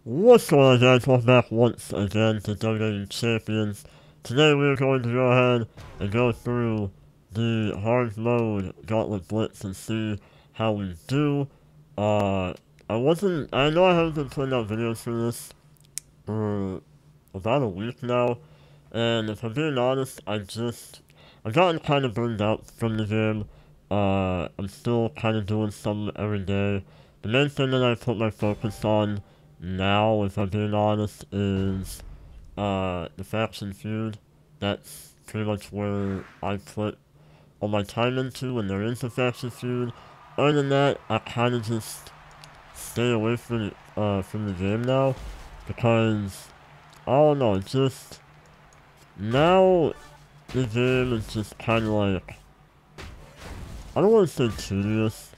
What's going on, guys? Welcome back once again to WWE Champions. Today we're going to go ahead and go through the hard mode Gauntlet Blitz and see how we do. I know I haven't been putting out videos for this for about a week now, and if I'm being honest, I've gotten kind of burned out from the game. I'm still kind of doing some every day. The main thing that I put my focus on now, if I'm being honest, is the faction feud. That's pretty much where I put all my time into when there is a faction feud. Other than that, I kind of just stay away from the game now, because I don't know, it's just now the game is just kind of like, I don't want to say tedious,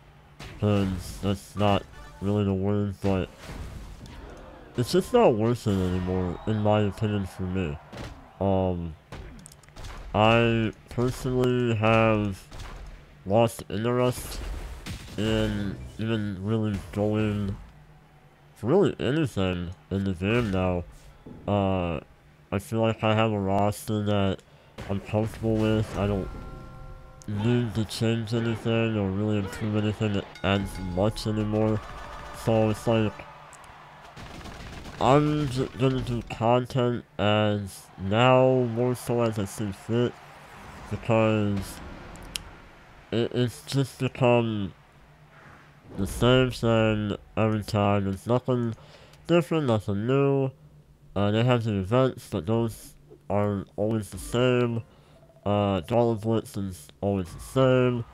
because that's not really the word, but it's just not worth it anymore, in my opinion, for me. I personally have lost interest in even really going for really anything in the game now. I feel like I have a roster that I'm comfortable with. I don't need to change anything or really improve anything as much anymore. So it's like, I'm just gonna do content as now, more so as I see fit, because it's just become the same thing every time. There's nothing different, nothing new. They have the events, but those are always the same. Gauntlet Blitz is always the same.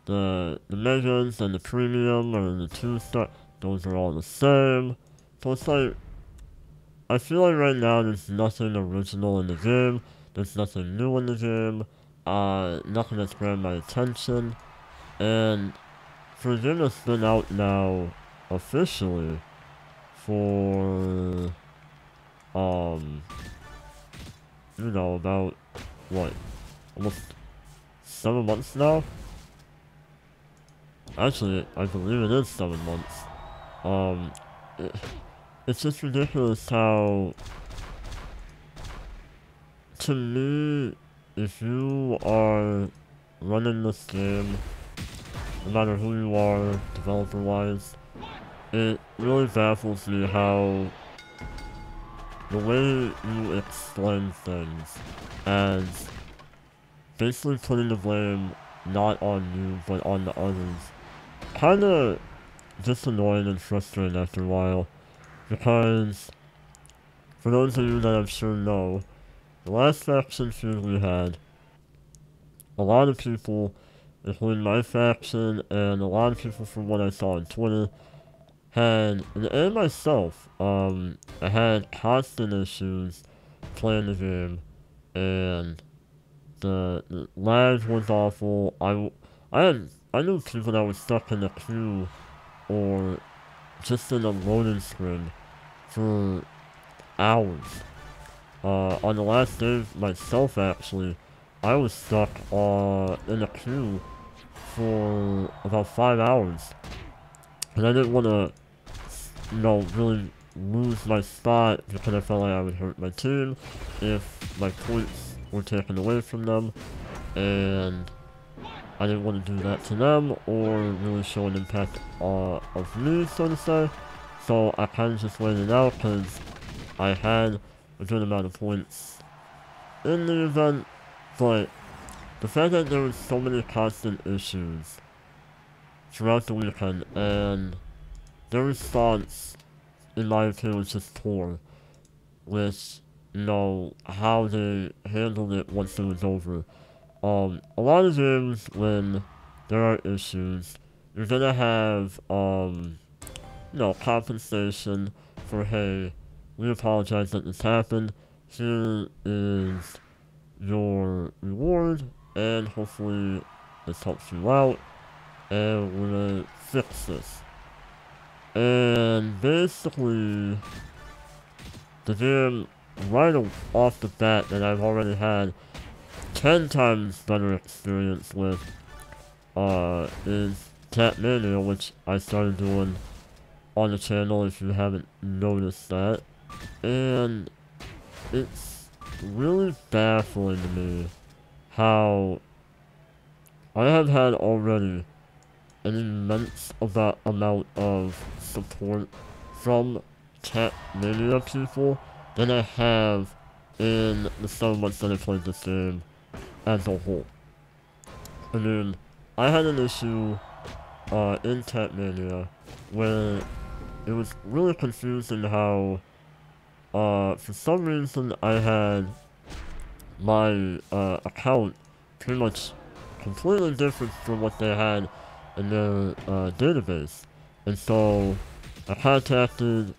The megas and the premium or the 2-star, those are all the same. So it's like, I feel like right now there's nothing original in the game, there's nothing new in the game, nothing that's grabbed my attention, and for a game that's been out now officially for, about, what, almost 7 months now? Actually, I believe it is 7 months. It's just ridiculous how, to me, if you are running this game, no matter who you are, developer-wise, it really baffles me how the way you explain things as basically putting the blame not on you, but on the others, kinda just annoying and frustrating after a while. Because, for those of you that I'm sure know, the last faction feud we had, a lot of people, including my faction and a lot of people from what I saw on Twitter, and myself, I had constant issues playing the game, and the lag was awful. I knew people that were stuck in the queue or just in a loading screen for hours. On the last day myself, actually, I was stuck in a queue for about 5 hours. And I didn't want to, really lose my spot because I felt like I would hurt my team if my points were taken away from them. And I didn't want to do that to them or really show an impact of me, so to say. So I kind of just waited out because I had a good amount of points in the event, but the fact that there was so many constant issues throughout the weekend, and their response, in my opinion, was just poor with, how they handled it once it was over. A lot of games, when there are issues, you're gonna have, compensation for, hey, we apologize that this happened, here is your reward, and hopefully this helps you out, and we're gonna fix this. And basically, the game, right off the bat, that I've already had 10 times better experience with, is Cat Mania, which I started doing on the channel if you haven't noticed that. And it's really baffling to me how I have had already an immense amount of support from Cat Mania people than I have in the 7 months that I played this game as a whole. I mean, I had an issue in Cat Mania where it was really confusing how for some reason I had my account pretty much completely different from what they had in their database. And so I contacted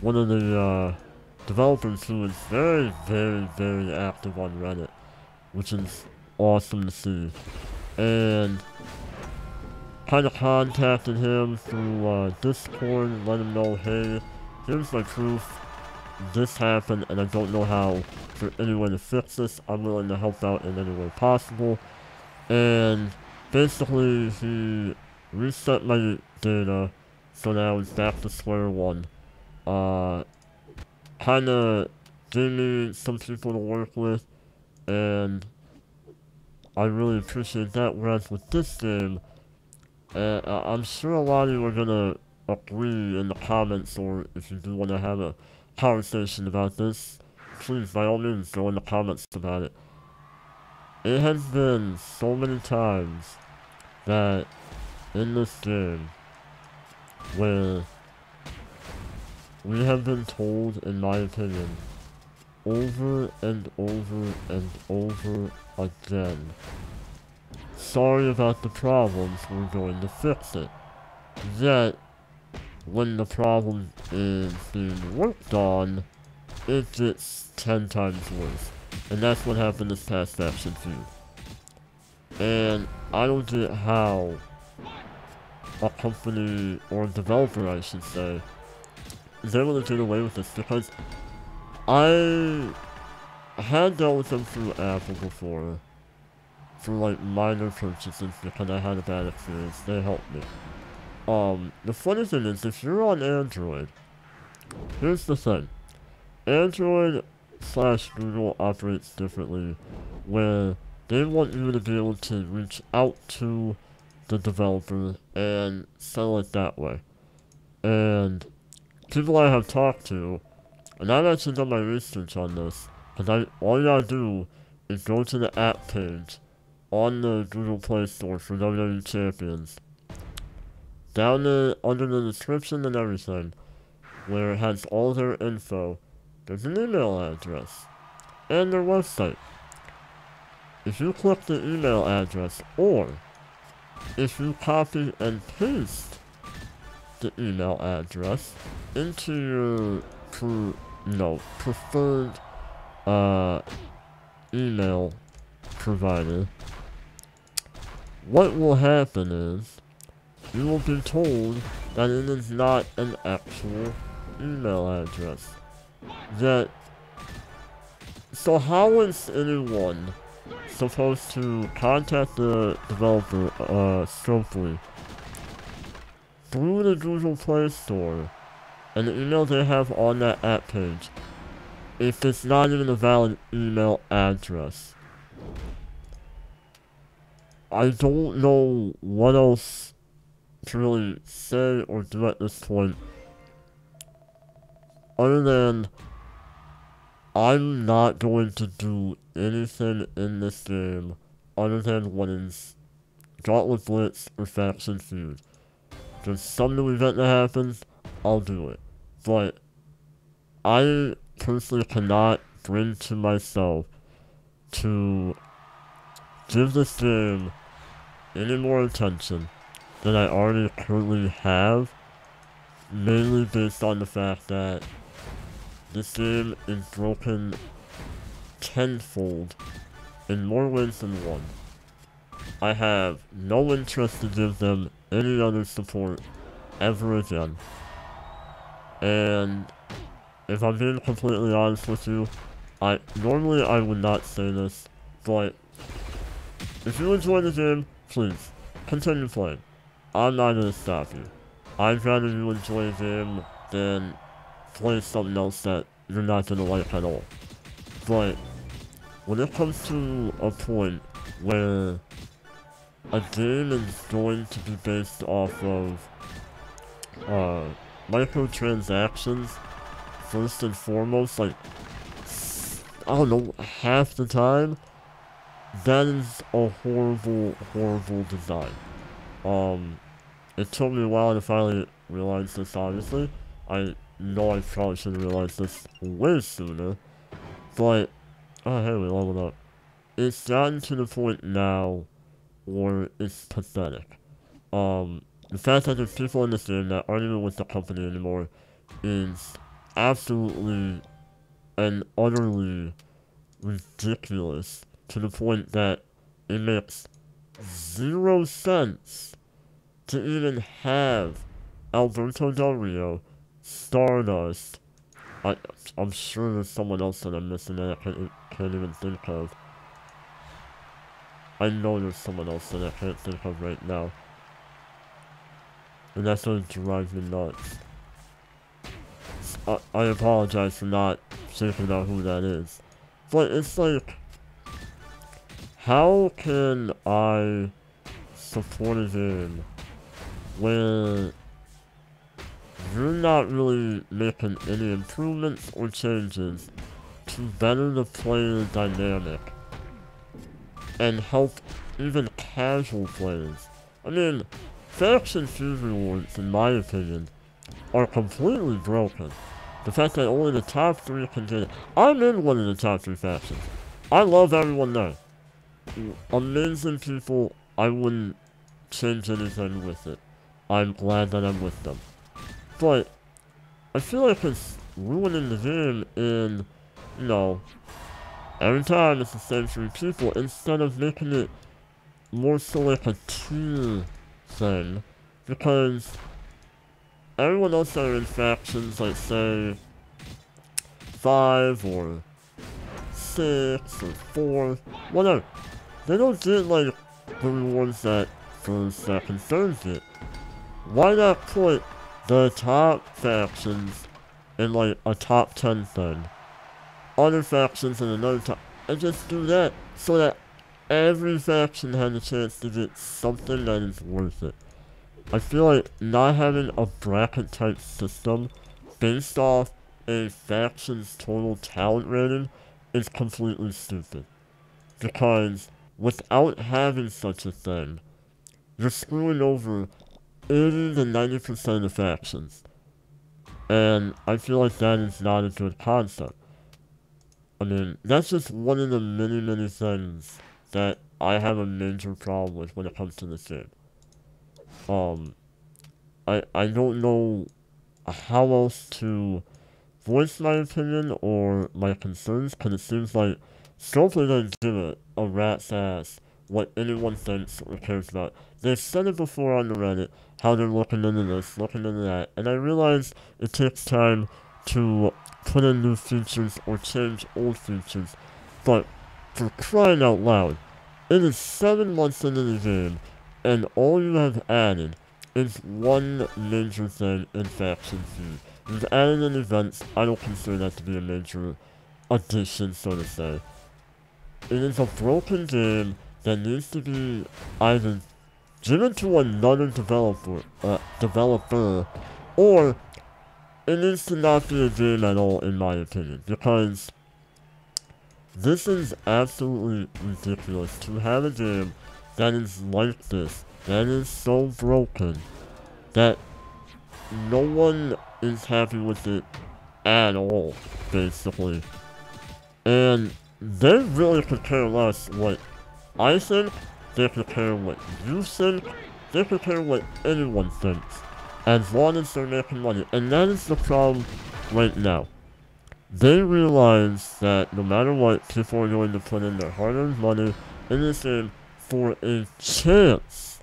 one of the developers who is very, very, very active on Reddit, which is awesome to see. And kind of contacted him through Discord and let him know, hey, here's my proof. This happened and I don't know how for any way to fix this. I'm willing to help out in any way possible. And basically he reset my data so that I was back to square one. Kinda gave me some people to work with, and I really appreciate that. Whereas with this game, I'm sure a lot of you are gonna agree in the comments, or if you do want to have a conversation about this, please by all means go in the comments about it. It has been so many times that in this game where we have been told, in my opinion, over and over and over again, sorry about the problems, we're going to fix it. Yet, when the problem is being worked on, it gets 10 times worse. And that's what happened this past Faction Feud. And I don't get how a company, or a developer I should say, is able to get away with this, because I had dealt with them through Apple before for like minor purchases because I had a bad experience. They helped me. The funny thing is, if you're on Android, here's the thing. Android/Google operates differently, where they want you to be able to reach out to the developer and sell it that way. And people I have talked to, and I've actually done my research on this, because all you gotta do is go to the app page on the Google Play Store for WWE Champions. Down there, under the description and everything, where it has all their info, there's an email address, and their website. If you click the email address, or if you copy and paste the email address into your preferred email provider, what will happen is you will be told that it is not an actual email address. So how is anyone supposed to contact the developer simply through the Google Play Store and the email they have on that app page if it's not even a valid email address? I don't know what else to really say or do at this point, other than I'm not going to do anything in this game other than what is Gauntlet Blitz or Faction Feud. If there's some new event that happens, I'll do it. But I personally cannot bring to myself to give this game any more attention than I already currently have, mainly based on the fact that this game is broken tenfold in more ways than one. I have no interest to give them any other support ever again. And if I'm being completely honest with you, normally I would not say this, but if you enjoy the game, please continue playing. I'm not gonna stop you. I'd rather you enjoy a game than play something else that you're not gonna like at all. But when it comes to a point where a game is going to be based off of microtransactions, first and foremost, like, I don't know, half the time, that is a horrible, horrible design. It took me a while to finally realize this, obviously. I know I probably should have realized this way sooner, but, oh hey, we leveled up. It's gotten to the point now where it's pathetic. The fact that there's people in this game that aren't even with the company anymore is absolutely and utterly ridiculous, to the point that it makes 0 sense to even have Alberto Del Rio, Stardust. I'm sure there's someone else that I'm missing that I can't even think of. I know there's someone else that I can't think of right now. And that's what drives me nuts. I apologize for not figuring out who that is. But it's like, how can I support a game where you're not really making any improvements or changes to better the player dynamic and help even casual players? I mean, faction fusion rewards, in my opinion, are completely broken. The fact that only the top 3 can get it. I'm in one of the top 3 factions. I love everyone there. Amazing people. I wouldn't change anything with it. I'm glad that I'm with them. But I feel like it's ruining the game in, you know, every time it's the same 3 people, instead of making it more so like a tier thing. Because everyone else that are in factions, like say 5 or 6 or 4, whatever, they don't get like the rewards that first second third get. Why not put the top factions in like a top 10 thing, other factions in another top, and just do that so that every faction has a chance to get something that is worth it. I feel like not having a bracket type system based off a faction's total talent rating is completely stupid. Because without having such a thing, you're screwing over 80 to 90% of the factions. And I feel like that is not a good concept. I mean, that's just one of the many, many things that I have a major problem with when it comes to this game. I don't know how else to voice my opinion or my concerns, because it seems like Scopely doesn't give a rat's ass what anyone thinks or cares about. They've said it before on the Reddit, how they're looking into this, looking into that, and I realize it takes time to put in new features or change old features, but for crying out loud, it is 7 months into the game, and all you have added is one major thing in Faction Feud. You've added in events. I don't consider that to be a major addition, so to say. It is a broken game that needs to be either given to another developer, or it needs to not be a game at all, in my opinion, because this is absolutely ridiculous to have a game that is like this, that is so broken, that no one is happy with it at all, basically. And they really could care less what I think, they could care what you think, they could care what anyone thinks, as long as they're making money. And that is the problem right now. They realize that no matter what, people are going to put in their hard-earned money in this game for a chance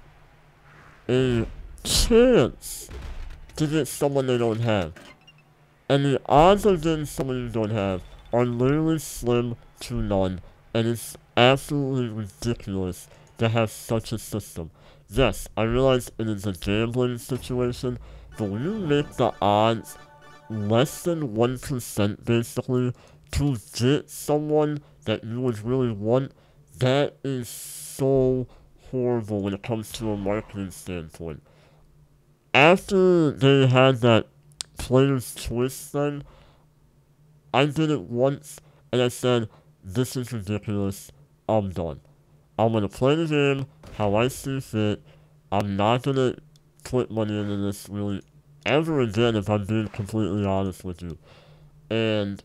to get someone they don't have. And the odds of getting someone you don't have are literally slim to none, and it's absolutely ridiculous to have such a system. Yes, I realize it is a gambling situation, but when you make the odds less than 1% basically to get someone that you would really want, that is so horrible when it comes to a marketing standpoint. After they had that player's choice thing, I did it once and I said, this is ridiculous, I'm done. I'm gonna play the game how I see fit. I'm not gonna put money into this really ever again if I'm being completely honest with you. And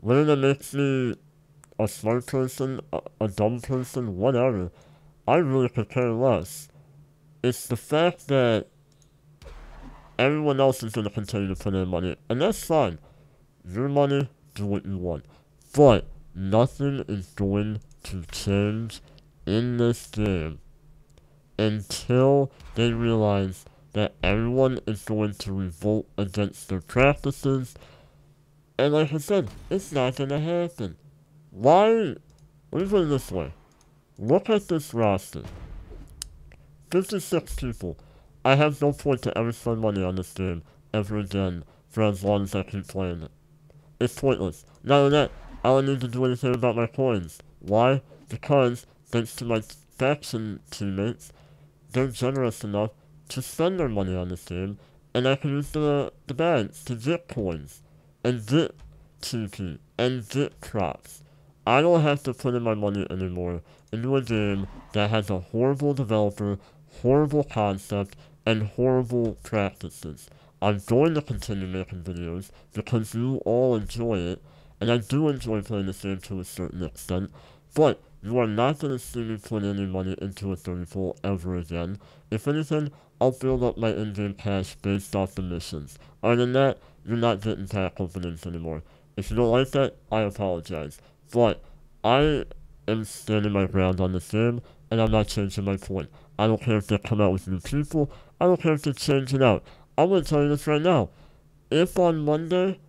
whether that makes me a smart person, a dumb person, whatever, I really could care less. It's the fact that everyone else is going to continue to put in money, and that's fine. Your money, do what you want. But nothing is going to change in this game until they realize that everyone is going to revolt against their practices. And like I said, it's not going to happen. Why? Let me put it this way. Look at this roster. 56 people. I have no point to ever spend money on this game ever again for as long as I keep playing it. It's pointless. Not only that, I don't need to do anything about my coins. Why? Because, thanks to my faction teammates, they're generous enough to spend their money on this game, and I can use the bags to get coins, and get TP, and get crops. I don't have to put in my money anymore into a game that has a horrible developer, horrible concept, and horrible practices. I'm going to continue making videos because you all enjoy it, and I do enjoy playing this game to a certain extent, but you are not going to see me put any money into a 30 pool ever again. If anything, I'll build up my in-game cash based off the missions. Other than that, you're not getting pack openings anymore. If you don't like that, I apologize. But I am standing my ground on this game, and I'm not changing my point. I don't care if they come out with new people. I don't care if they change it out. I'm going to tell you this right now. If on Monday,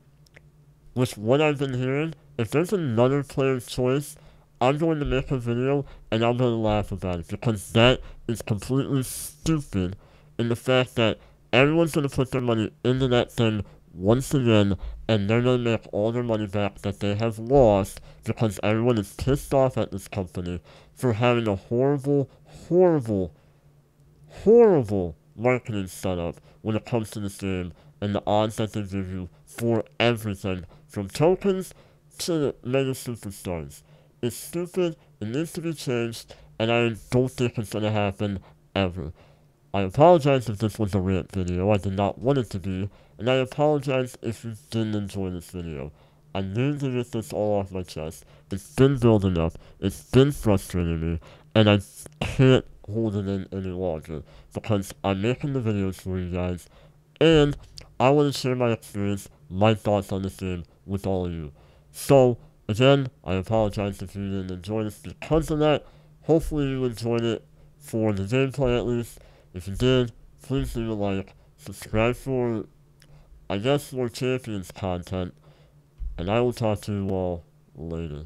with what I've been hearing, if there's another player's choice, I'm going to make a video and I'm going to laugh about it because that is completely stupid in the fact that everyone's going to put their money into that thing once again and they're going to make all their money back that they have lost because everyone is pissed off at this company for having a horrible, horrible, horrible marketing setup when it comes to this game and the odds that they give you for everything from tokens to mega superstars. It's stupid, it needs to be changed, and I don't think it's gonna happen ever. I apologize if this was a rant video, I did not want it to be, and I apologize if you didn't enjoy this video. I need to get this all off my chest. It's been building up, it's been frustrating me, and I can't hold it in any longer, because I'm making the videos for you guys, and I want to share my experience, my thoughts on this game with all of you. So, again, I apologize if you didn't enjoy this because of that. Hopefully you enjoyed it for the gameplay at least. If you did, please leave a like, subscribe for, I guess, more Champions content, and I will talk to you all later.